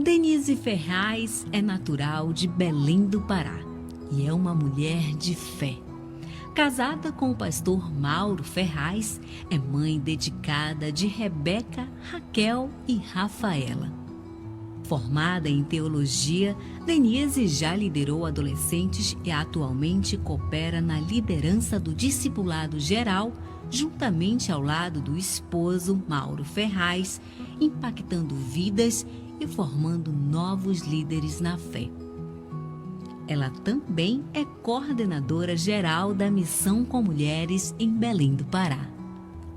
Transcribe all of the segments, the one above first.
Denise Ferraz é natural de Belém do Pará e é uma mulher de fé. Casada com o pastor Mauro Ferraz, é mãe dedicada de Rebeca, Raquel e Rafaela. Formada em teologia, Denise já liderou adolescentes e atualmente coopera na liderança do discipulado geral, juntamente ao lado do esposo Mauro Ferraz, impactando vidas e formando novos líderes na fé. Ela também é coordenadora geral da Missão com Mulheres em Belém do Pará.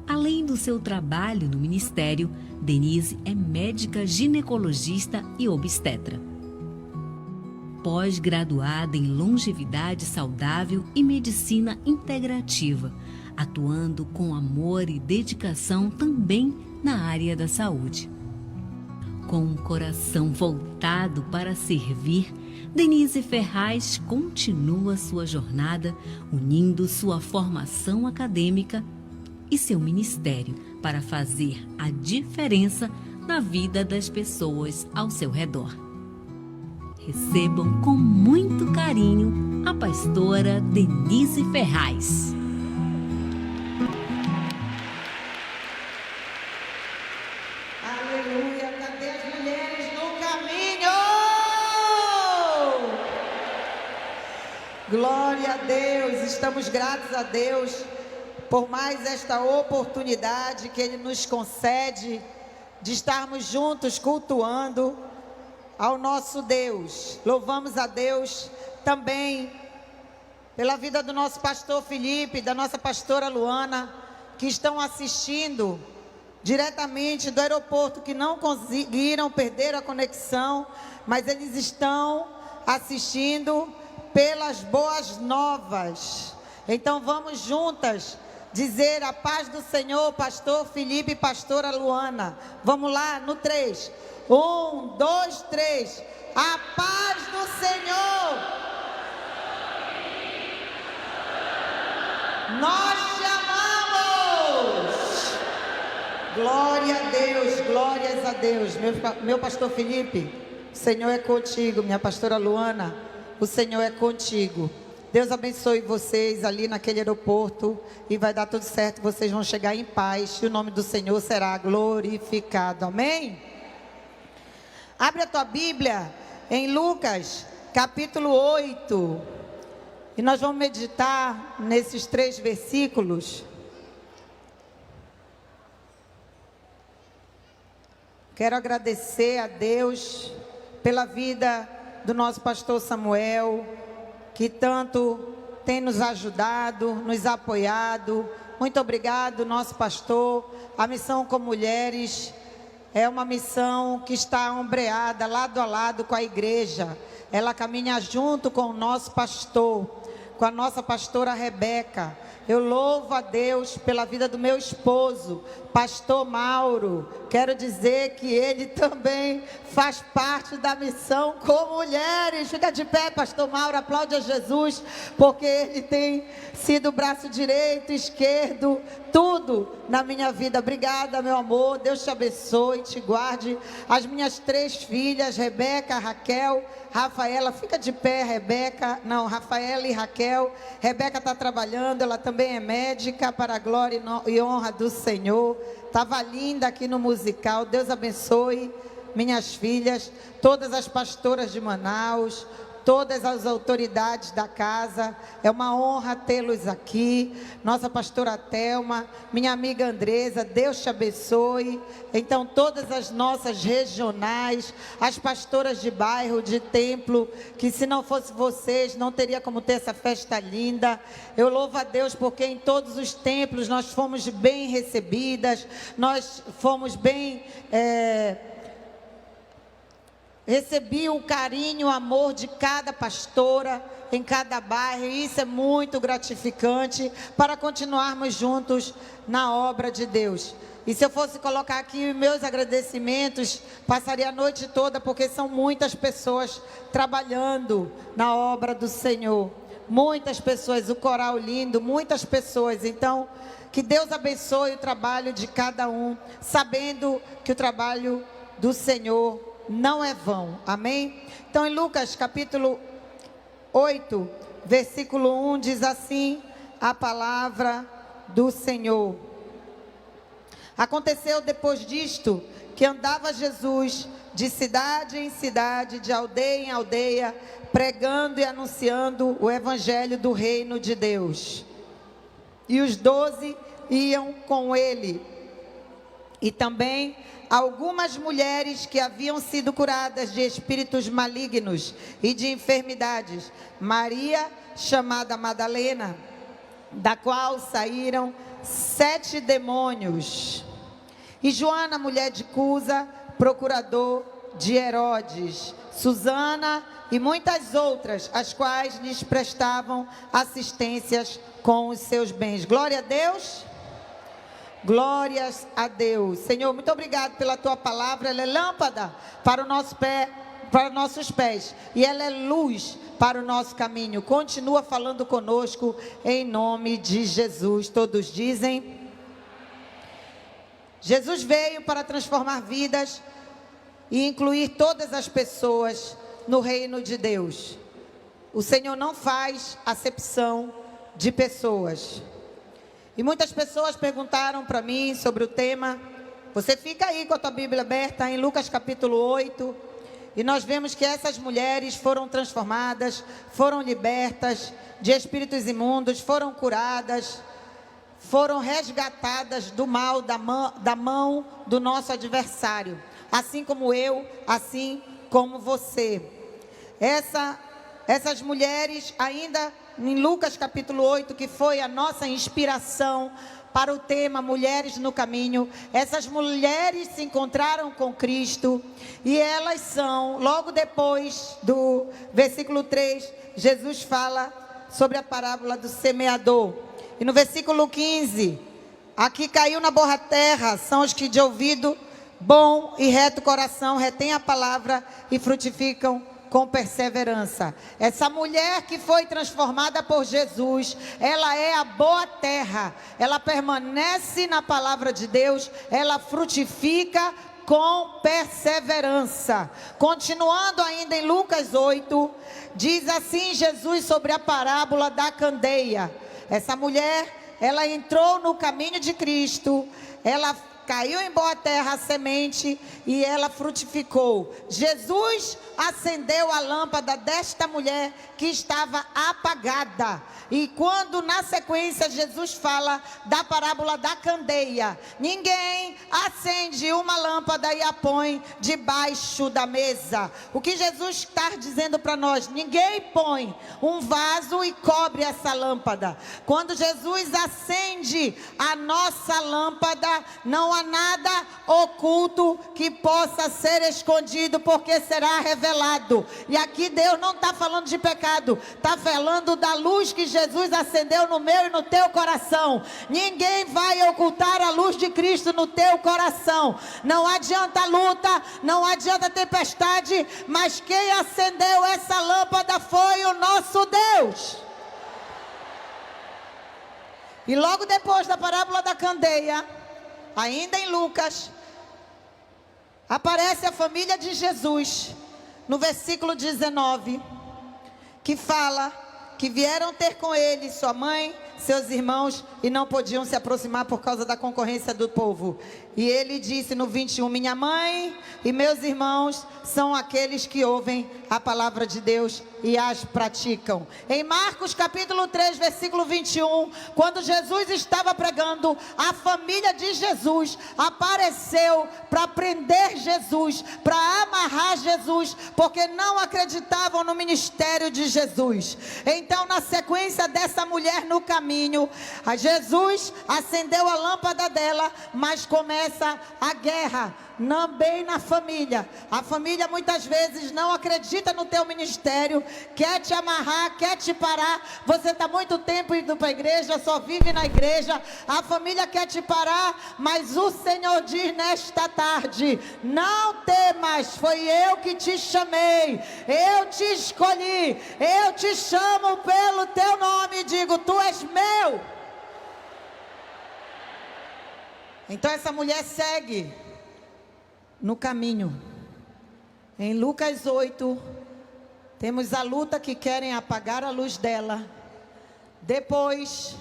Além do seu trabalho no ministério, Denise é médica ginecologista e obstetra. Pós-graduada em longevidade saudável e medicina integrativa, atuando com amor e dedicação também na área da saúde. Com um coração voltado para servir, Denise Ferraz continua sua jornada, unindo sua formação acadêmica e seu ministério para fazer a diferença na vida das pessoas ao seu redor. Recebam com muito carinho a pastora Denise Ferraz. Aleluia, cadê as mulheres no caminho? Glória a Deus, estamos gratos a Deus por mais esta oportunidade que Ele nos concede de estarmos juntos cultuando ao nosso Deus. Louvamos a Deus também pela vida do nosso pastor Felipe, da nossa pastora Luana, que estão assistindo diretamente do aeroporto, que não conseguiram perder a conexão, mas eles estão assistindo pelas boas novas. Então vamos juntas dizer a paz do Senhor, pastor Felipe e pastora Luana. Vamos lá, no 3. 1, 2, 3. A paz do Senhor. Nós te amamos. Glória a Deus, glórias a Deus. Meu pastor Felipe, o Senhor é contigo. Minha pastora Luana, o Senhor é contigo. Deus abençoe vocês ali naquele aeroporto e vai dar tudo certo, vocês vão chegar em paz e o nome do Senhor será glorificado, amém? Abre a tua Bíblia em Lucas capítulo 8 e nós vamos meditar nesses 3 versículos. Quero agradecer a Deus pela vida do nosso pastor Samuel, que tanto tem nos ajudado, nos apoiado. Muito obrigado, nosso pastor. A Missão com Mulheres é uma missão que está ombreada lado a lado com a igreja. Ela caminha junto com o nosso pastor, com a nossa pastora Rebeca. Eu louvo a Deus pela vida do meu esposo, pastor Mauro. Quero dizer que ele também faz parte da Missão com Mulheres. Fica de pé, pastor Mauro, aplaude a Jesus, porque ele tem sido o braço direito, esquerdo, tudo na minha vida. Obrigada, meu amor, Deus te abençoe, te guarde. As minhas 3 filhas, Rebeca, Raquel, Rafaela, fica de pé, Rafaela e Raquel. Rebeca está trabalhando, ela também é médica, para a glória e honra do Senhor. Estava linda aqui no musical. Deus abençoe minhas filhas, todas as pastoras de Manaus, todas as autoridades da casa. É uma honra tê-los aqui. Nossa pastora Thelma, minha amiga Andresa, Deus te abençoe. Então todas as nossas regionais, as pastoras de bairro, de templo, que se não fosse vocês, não teria como ter essa festa linda. Eu louvo a Deus porque em todos os templos nós fomos bem recebidas, nós fomos bem... Recebi o carinho, o amor de cada pastora em cada bairro, e isso é muito gratificante para continuarmos juntos na obra de Deus. E se eu fosse colocar aqui meus agradecimentos, passaria a noite toda, porque são muitas pessoas trabalhando na obra do Senhor. Muitas pessoas, o coral lindo, muitas pessoas. Então, que Deus abençoe o trabalho de cada um, sabendo que o trabalho do Senhor não é vão. Amém? Então, em Lucas capítulo 8, versículo 1, diz assim a palavra do Senhor. Aconteceu depois disto, que andava Jesus de cidade em cidade, de aldeia em aldeia, pregando e anunciando o evangelho do reino de Deus. E os 12 iam com ele. E também algumas mulheres que haviam sido curadas de espíritos malignos e de enfermidades. Maria, chamada Madalena, da qual saíram 7 demônios. E Joana, mulher de Cusa, procurador de Herodes. Susana e muitas outras, as quais lhes prestavam assistências com os seus bens. Glória a Deus. Glórias a Deus. Senhor, muito obrigado pela tua palavra. Ela é lâmpada para o nosso pé, para os nossos pés, e ela é luz para o nosso caminho. Continua falando conosco em nome de Jesus. Todos dizem: Jesus veio para transformar vidas e incluir todas as pessoas no reino de Deus. O Senhor não faz acepção de pessoas. E muitas pessoas perguntaram para mim sobre o tema. Você fica aí com a tua Bíblia aberta em Lucas capítulo 8. E nós vemos que essas mulheres foram transformadas, foram libertas de espíritos imundos, foram curadas, foram resgatadas do mal, da mão do nosso adversário. Assim como eu, assim como você. Essas mulheres, ainda em Lucas capítulo 8, que foi a nossa inspiração para o tema Mulheres no Caminho, essas mulheres se encontraram com Cristo e elas são, logo depois do versículo 3, Jesus fala sobre a parábola do semeador. E no versículo 15, aqui caiu na boa terra, são os que de ouvido bom e reto coração retêm a palavra e frutificam com perseverança. Essa mulher que foi transformada por Jesus, ela é a boa terra, ela permanece na palavra de Deus, ela frutifica com perseverança. Continuando ainda em Lucas 8, diz assim Jesus sobre a parábola da candeia. Essa mulher, ela entrou no caminho de Cristo, ela caiu em boa terra a semente e ela frutificou. Jesus acendeu a lâmpada desta mulher que estava apagada. E quando na sequência Jesus fala da parábola da candeia, ninguém acende uma lâmpada e a põe debaixo da mesa. O que Jesus está dizendo para nós? Ninguém põe um vaso e cobre essa lâmpada. Quando Jesus acende a nossa lâmpada, não há nada oculto que possa ser escondido, porque será revelado. E aqui Deus não está falando de pecado, está falando da luz que Jesus acendeu no meu e no teu coração. Ninguém vai ocultar a luz de Cristo no teu coração. Não adianta luta, não adianta tempestade, mas quem acendeu essa lâmpada foi o nosso Deus. E logo depois da parábola da candeia, ainda em Lucas, aparece a família de Jesus, no versículo 19, que fala que vieram ter com ele sua mãe, seus irmãos, e não podiam se aproximar por causa da concorrência do povo. E ele disse no 21, minha mãe e meus irmãos são aqueles que ouvem a palavra de Deus e as praticam. Em Marcos capítulo 3, versículo 21, quando Jesus estava pregando, a família de Jesus apareceu para prender Jesus, para amarrar Jesus, porque não acreditavam no ministério de Jesus. Então, na sequência dessa mulher no caminho, a Jesus acendeu a lâmpada dela, mas começa a guerra bem na família. A família muitas vezes não acredita no teu ministério, quer te amarrar, quer te parar. Você está muito tempo indo para a igreja, só vive na igreja. A família quer te parar, mas o Senhor diz nesta tarde, não temas, foi eu que te chamei, eu te escolhi, eu te chamo pelo teu nome e digo, tu és meu. Então essa mulher segue no caminho. Em Lucas 8, temos a luta que querem apagar a luz dela. Depois,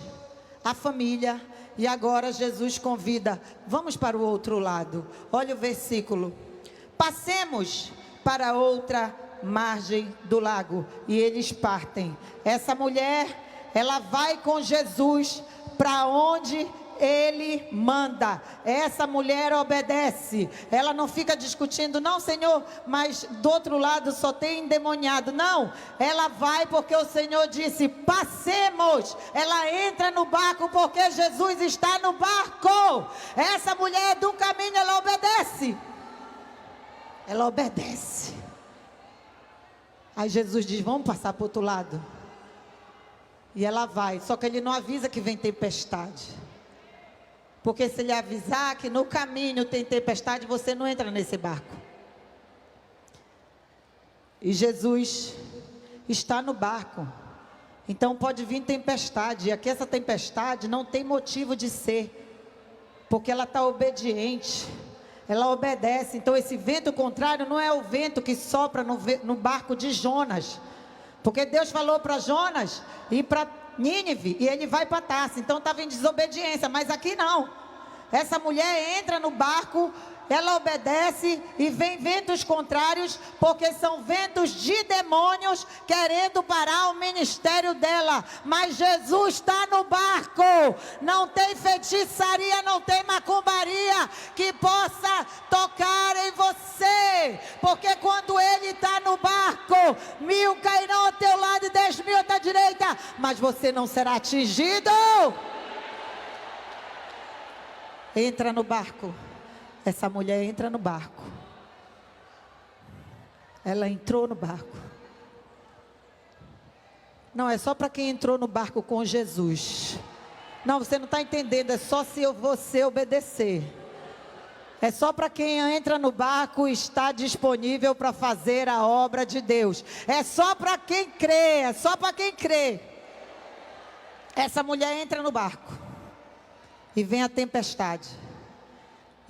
a família. E agora Jesus convida, vamos para o outro lado. Olha o versículo. Passemos para outra margem do lago. E eles partem. Essa mulher, ela vai com Jesus para onde ele manda. Essa mulher obedece. Ela não fica discutindo, não, Senhor, mas do outro lado só tem endemoniado. Não, ela vai porque o Senhor disse, passemos. Ela entra no barco porque Jesus está no barco. Essa mulher do caminho, ela obedece. Ela obedece. Aí Jesus diz, vamos passar para o outro lado. E ela vai, só que ele não avisa que vem tempestade. Porque se ele avisar que no caminho tem tempestade, você não entra nesse barco. E Jesus está no barco. Então pode vir tempestade. E aqui essa tempestade não tem motivo de ser. Porque ela está obediente. Ela obedece. Então esse vento contrário não é o vento que sopra no barco de Jonas. Porque Deus falou para Jonas ir para Nínive e ele vai para Tarso. Então estava em desobediência, mas aqui não. Essa mulher entra no barco, ela obedece e vem ventos contrários, porque são ventos de demônios querendo parar o ministério dela. Mas Jesus está no barco. Não tem feitiçaria, não tem macumbaria que possa tocar em você. Porque quando ele está no barco, 1000 cairão ao teu lado e 10.000 à tua direita, mas você não será atingido. Entra no barco. Essa mulher entra no barco. Ela entrou no barco. Não, é só para quem entrou no barco com Jesus. Não, você não está entendendo. É só se você obedecer. É só para quem entra no barco e está disponível para fazer a obra de Deus. É só para quem crê. É só para quem crê. Essa mulher entra no barco. E vem a tempestade.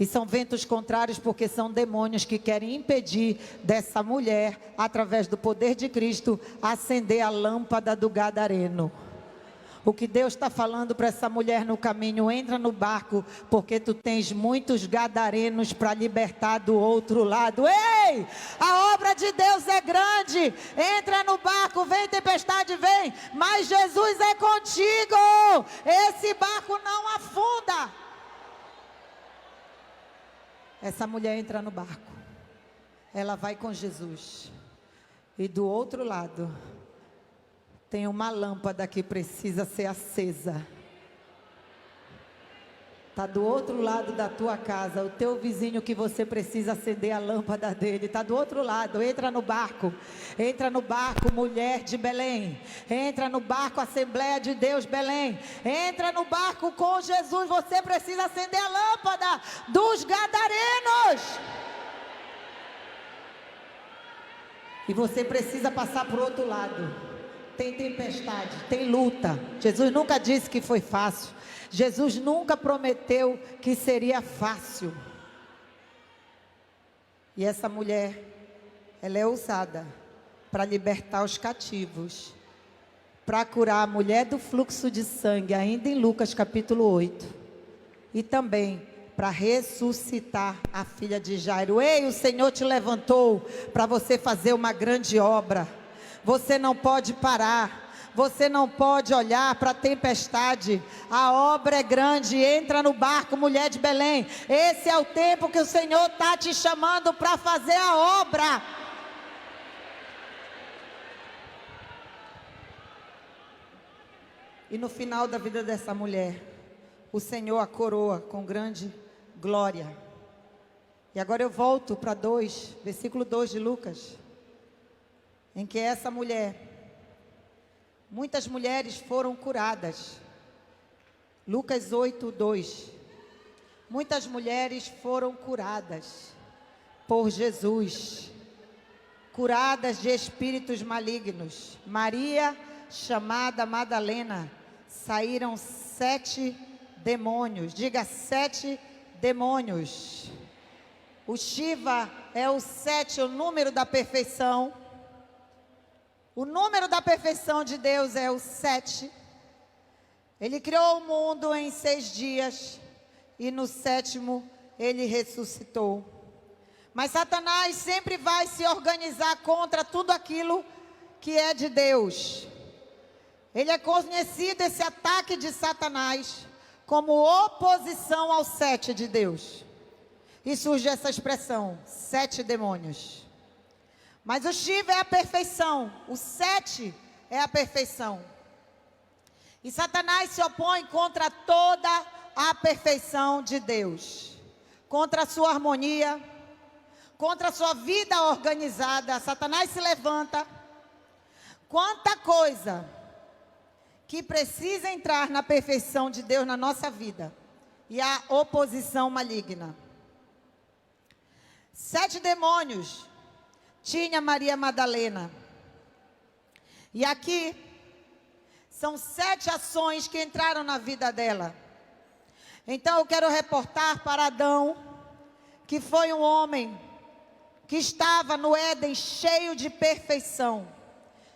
E são ventos contrários porque são demônios que querem impedir dessa mulher, através do poder de Cristo, acender a lâmpada do gadareno. O que Deus está falando para essa mulher no caminho, entra no barco, porque tu tens muitos gadarenos para libertar do outro lado. Ei, a obra de Deus é grande, entra no barco, vem tempestade, vem, mas Jesus é contigo, esse barco não afunda. Essa mulher entra no barco, ela vai com Jesus, e do outro lado, tem uma lâmpada que precisa ser acesa. Está do outro lado da tua casa. O teu vizinho que você precisa acender a lâmpada dele. Está do outro lado. Entra no barco. Entra no barco, mulher de Belém. Entra no barco, Assembleia de Deus, Belém. Entra no barco com Jesus. Você precisa acender a lâmpada dos gadarenos. E você precisa passar para o outro lado. Tem tempestade, tem luta. Jesus nunca disse que foi fácil. Jesus nunca prometeu que seria fácil. E essa mulher, ela é ousada para libertar os cativos, para curar a mulher do fluxo de sangue, ainda em Lucas capítulo 8. E também para ressuscitar a filha de Jairo. Ei, o Senhor te levantou para você fazer uma grande obra. Você não pode parar. Você não pode olhar para a tempestade. A obra é grande. Entra no barco, mulher de Belém. Esse é o tempo que o Senhor está te chamando para fazer a obra. E no final da vida dessa mulher, o Senhor a coroa com grande glória. E agora eu volto para versículo 2 de Lucas. Em que essa mulher, muitas mulheres foram curadas. Lucas 8, 2. Muitas mulheres foram curadas por Jesus, curadas de espíritos malignos. Maria, chamada Madalena, saíram 7 demônios. Diga 7 demônios. O Shiva é o 7, o número da perfeição. O número da perfeição de Deus é o 7. Ele criou o mundo em 6 dias e no 7º ele ressuscitou. Mas Satanás sempre vai se organizar contra tudo aquilo que é de Deus. Ele é conhecido, esse ataque de Satanás, como oposição ao 7 de Deus. E surge essa expressão, 7 demônios. Mas o Shiva é a perfeição, o 7 é a perfeição. E Satanás se opõe contra toda a perfeição de Deus. Contra a sua harmonia, contra a sua vida organizada. Satanás se levanta. Quanta coisa que precisa entrar na perfeição de Deus na nossa vida. E a oposição maligna. 7 demônios tinha Maria Madalena. E aqui são 7 ações que entraram na vida dela. Então eu quero reportar para Adão, que foi um homem que estava no Éden cheio de perfeição,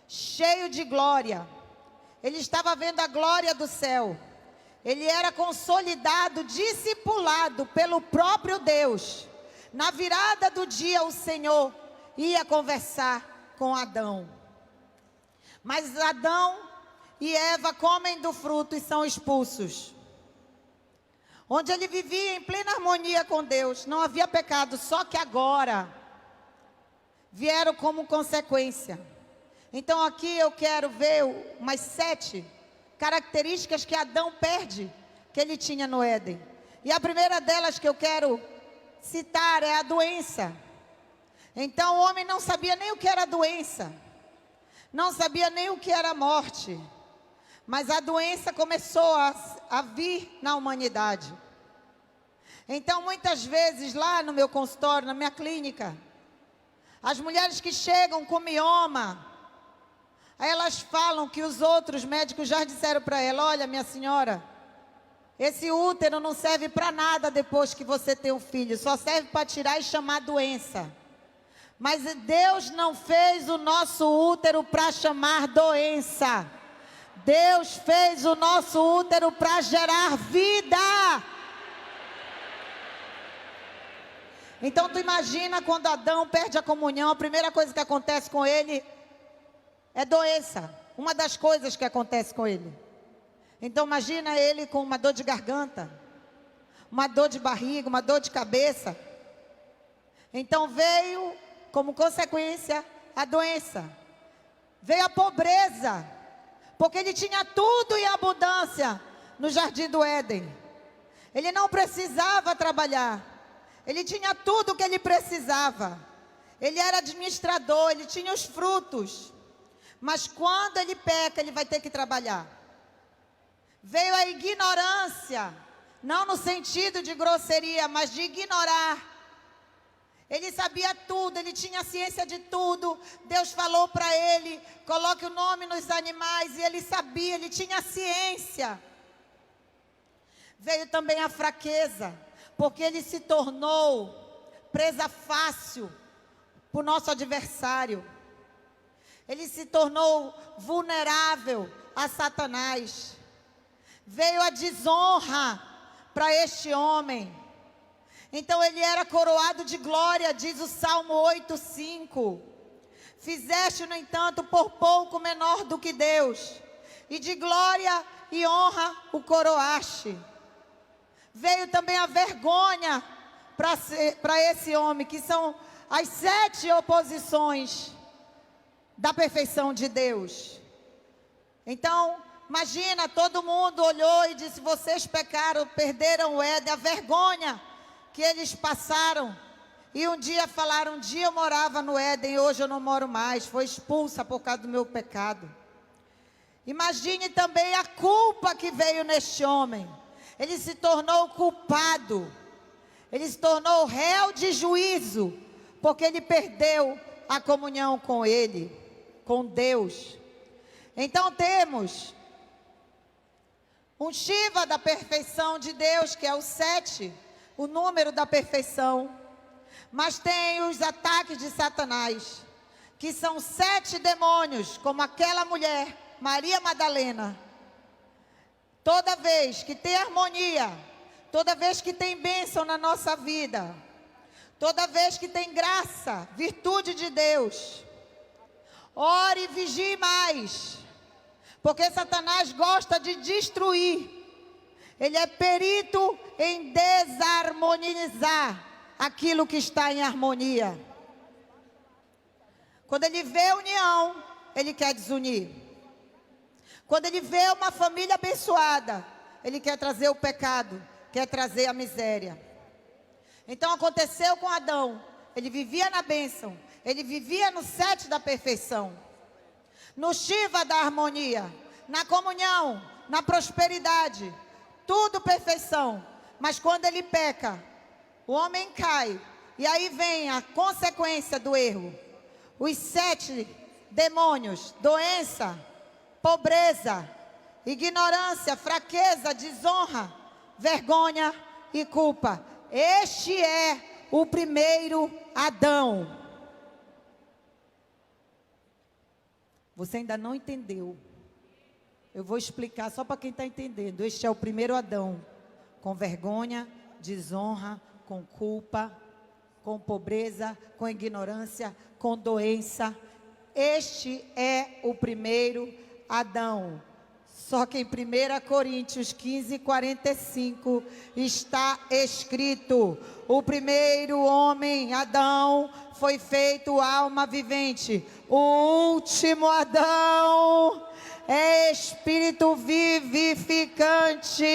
cheio de glória. Ele estava vendo a glória do céu. Ele era consolidado, discipulado pelo próprio Deus. Na virada do dia, o Senhor ia conversar com Adão. Mas Adão e Eva comem do fruto e são expulsos. Onde ele vivia em plena harmonia com Deus, não havia pecado, só que agora vieram como consequência. Então aqui eu quero ver umas 7 características que Adão perde, que ele tinha no Éden. E a primeira delas que eu quero citar é a doença. Então o homem não sabia nem o que era doença, não sabia nem o que era morte. Mas a doença começou a vir na humanidade. Então muitas vezes lá no meu consultório, na minha clínica, as mulheres que chegam com mioma, aí elas falam que os outros médicos já disseram para ela: olha, minha senhora, esse útero não serve para nada depois que você tem um filho, só serve para tirar e chamar doença. Mas Deus não fez o nosso útero para chamar doença. Deus fez o nosso útero para gerar vida. Então tu imagina quando Adão perde a comunhão, a primeira coisa que acontece com ele é doença. Uma das coisas que acontece com ele. Então imagina ele com uma dor de garganta, uma dor de barriga, uma dor de cabeça. Então veio como consequência a doença. Veio a pobreza, porque ele tinha tudo em abundância no jardim do Éden. Ele não precisava trabalhar. Ele tinha tudo o que ele precisava. Ele era administrador, ele tinha os frutos. Mas quando ele peca, ele vai ter que trabalhar. Veio a ignorância, não no sentido de grosseria, mas de ignorar. Ele sabia tudo, ele tinha ciência de tudo. Deus falou para ele: coloque o nome nos animais, e ele sabia, ele tinha ciência. Veio também a fraqueza, porque ele se tornou presa fácil para o nosso adversário. Ele se tornou vulnerável a Satanás. Veio a desonra para este homem. Então ele era coroado de glória, diz o Salmo 8:5. Fizeste, no entanto, por pouco menor do que Deus, e de glória e honra o coroaste. Veio também a vergonha para esse homem, que são as 7 oposições da perfeição de Deus. Então, imagina, todo mundo olhou e disse: vocês pecaram, perderam o Éden, a vergonha que eles passaram. E um dia falaram: um dia eu morava no Éden, hoje eu não moro mais, foi expulsa por causa do meu pecado. Imagine também a culpa que veio neste homem. Ele se tornou culpado, ele se tornou réu de juízo, porque ele perdeu a comunhão com ele, com Deus. Então temos um Shiva da perfeição de Deus, que é o 7, o número da perfeição. Mas tem os ataques de Satanás, que são 7 demônios, como aquela mulher, Maria Madalena. Toda vez que tem harmonia, toda vez que tem bênção na nossa vida, toda vez que tem graça, virtude de Deus, ore e vigie mais, porque Satanás gosta de destruir. Ele é perito em desarmonizar aquilo que está em harmonia. Quando ele vê união, ele quer desunir. Quando ele vê uma família abençoada, ele quer trazer o pecado, quer trazer a miséria. Então aconteceu com Adão. Ele vivia na bênção, ele vivia no 7 da perfeição, no Shiva da harmonia, na comunhão, na prosperidade, tudo perfeição. Mas quando ele peca, o homem cai, e aí vem a consequência do erro. Os 7 demônios: doença, pobreza, ignorância, fraqueza, desonra, vergonha e culpa. Este é o primeiro Adão. Você ainda não entendeu. Eu vou explicar só para quem está entendendo. Este é o primeiro Adão, com vergonha, desonra, com culpa, com pobreza, com ignorância, com doença. Este é o primeiro Adão. Só que em 1 Coríntios 15:45 está escrito: o primeiro homem, Adão, foi feito alma vivente. O último Adão é espírito vivificante.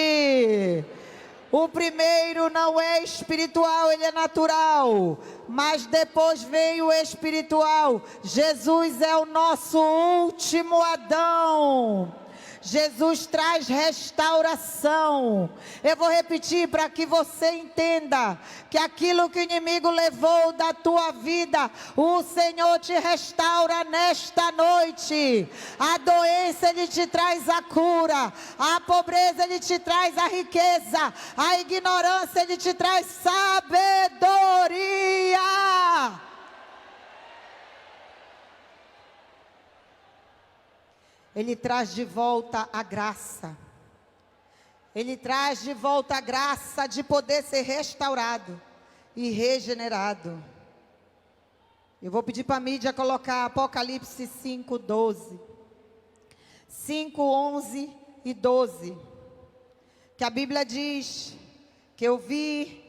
O primeiro não é espiritual, ele é natural. Mas depois vem o espiritual. Jesus é o nosso último Adão. Jesus traz restauração. Eu vou repetir para que você entenda que aquilo que o inimigo levou da tua vida, o Senhor te restaura nesta noite. A doença, Ele te traz a cura. A pobreza, Ele te traz a riqueza. A ignorância, Ele te traz sabedoria. Ele traz de volta a graça. Ele traz de volta a graça de poder ser restaurado e regenerado. Eu vou pedir para a mídia colocar Apocalipse 5:12. 5:11 e 12. Que a Bíblia diz que eu vi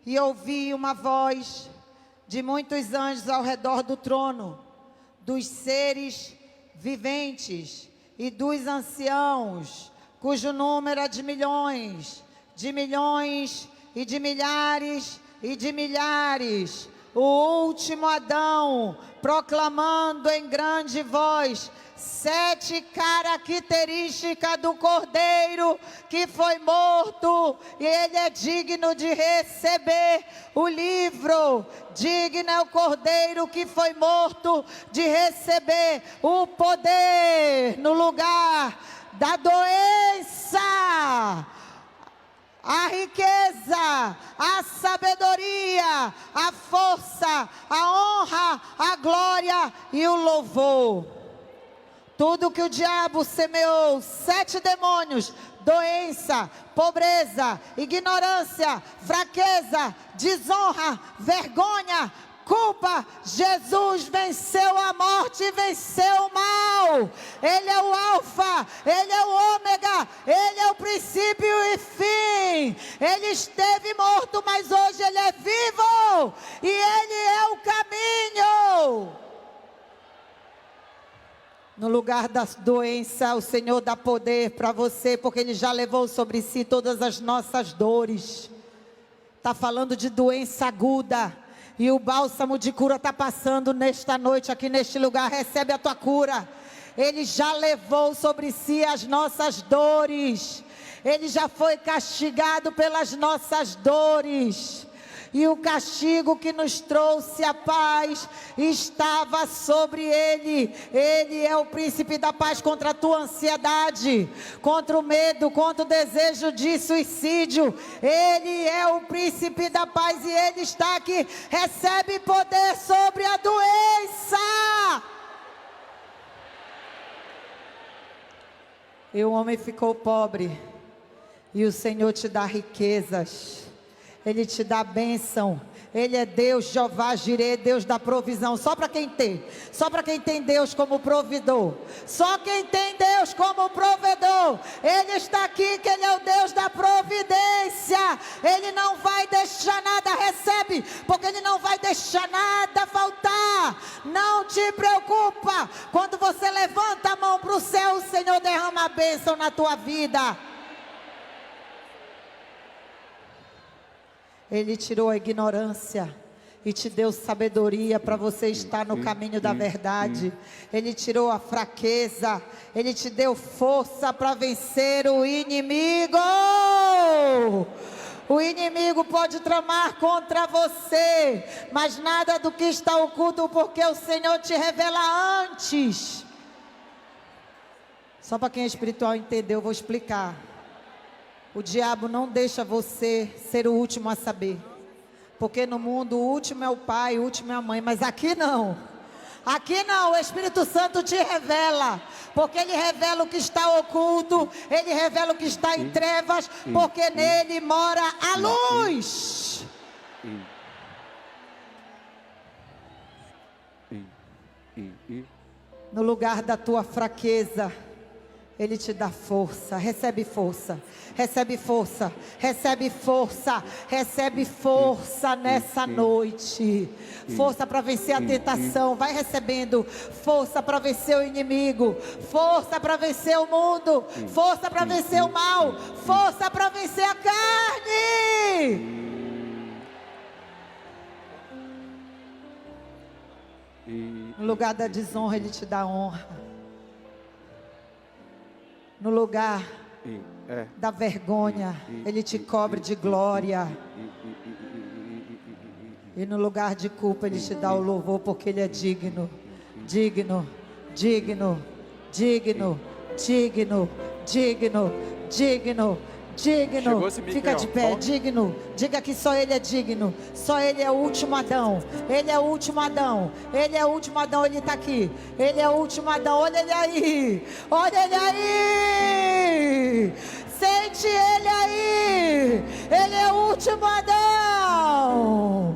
e ouvi uma voz de muitos anjos ao redor do trono, dos seres viventes e dos anciãos, cujo número é de milhões e de milhares e de milhares. O último Adão, proclamando em grande voz 7 características do Cordeiro que foi morto, e ele é digno de receber o livro. Digno é o Cordeiro que foi morto de receber o poder no lugar da doença, a riqueza, a sabedoria, a força, a honra, a glória e o louvor. Tudo que o diabo semeou, 7 demônios, doença, pobreza, ignorância, fraqueza, desonra, vergonha, culpa, Jesus venceu a morte e venceu o mal. Ele é o alfa, ele é o ômega, ele é o princípio e fim. Ele esteve morto, mas hoje ele é vivo e ele é o caminho. No lugar da doença, o Senhor dá poder para você, porque Ele já levou sobre si todas as nossas dores. Está falando de doença aguda, e o bálsamo de cura está passando nesta noite, aqui neste lugar. Recebe a tua cura. Ele já levou sobre si as nossas dores. Ele já foi castigado pelas nossas dores. e o castigo que nos trouxe a paz estava sobre ele. Ele é o príncipe da paz contra a tua ansiedade, contra o medo, contra o desejo de suicídio. Ele é o príncipe da paz e ele está aqui. Recebe poder sobre a doença. E o homem ficou pobre, e o Senhor te dá riquezas, Ele te dá bênção. Ele é Deus, Jeová Jireh, Deus da provisão. Só para quem tem, só para quem tem Deus como provedor, só quem tem Deus como provedor. Ele está aqui, que Ele é o Deus da providência. Ele não vai deixar nada, recebe, porque Ele não vai deixar nada faltar. Não te preocupa, quando você levanta a mão para o céu, o Senhor derrama a bênção na tua vida. Ele tirou a ignorância e te deu sabedoria para você estar no caminho da verdade. Ele tirou a fraqueza, Ele te deu força para vencer o inimigo. O inimigo pode tramar contra você, mas nada do que está oculto, porque o Senhor te revela antes. Só para quem é espiritual entender, eu vou explicar. O diabo não deixa você ser o último a saber. Porque no mundo o último é o pai, o último é a mãe. Mas aqui não. Aqui não, o Espírito Santo te revela. Porque Ele revela o que está oculto. Ele revela o que está em trevas. Porque nele mora a luz. No lugar da tua fraqueza, Ele te dá força. Recebe força, recebe força, recebe força, recebe força nessa noite. Força para vencer a tentação. Vai recebendo força para vencer o inimigo, força para vencer o mundo, força para vencer o mal, força para vencer a carne. No lugar da desonra, Ele te dá honra. No lugar da vergonha, Ele te cobre de glória. E no lugar de culpa, Ele te dá o louvor, porque Ele é digno, digno, digno, digno, digno, digno, digno, digno. Fica de pé, digno. Diga que só Ele é digno. Só Ele é o último Adão. Ele é o último Adão. Ele é o último Adão. Ele está aqui. Ele é o último Adão. Olha Ele aí. Olha Ele aí. Sente Ele aí. Ele é o último Adão.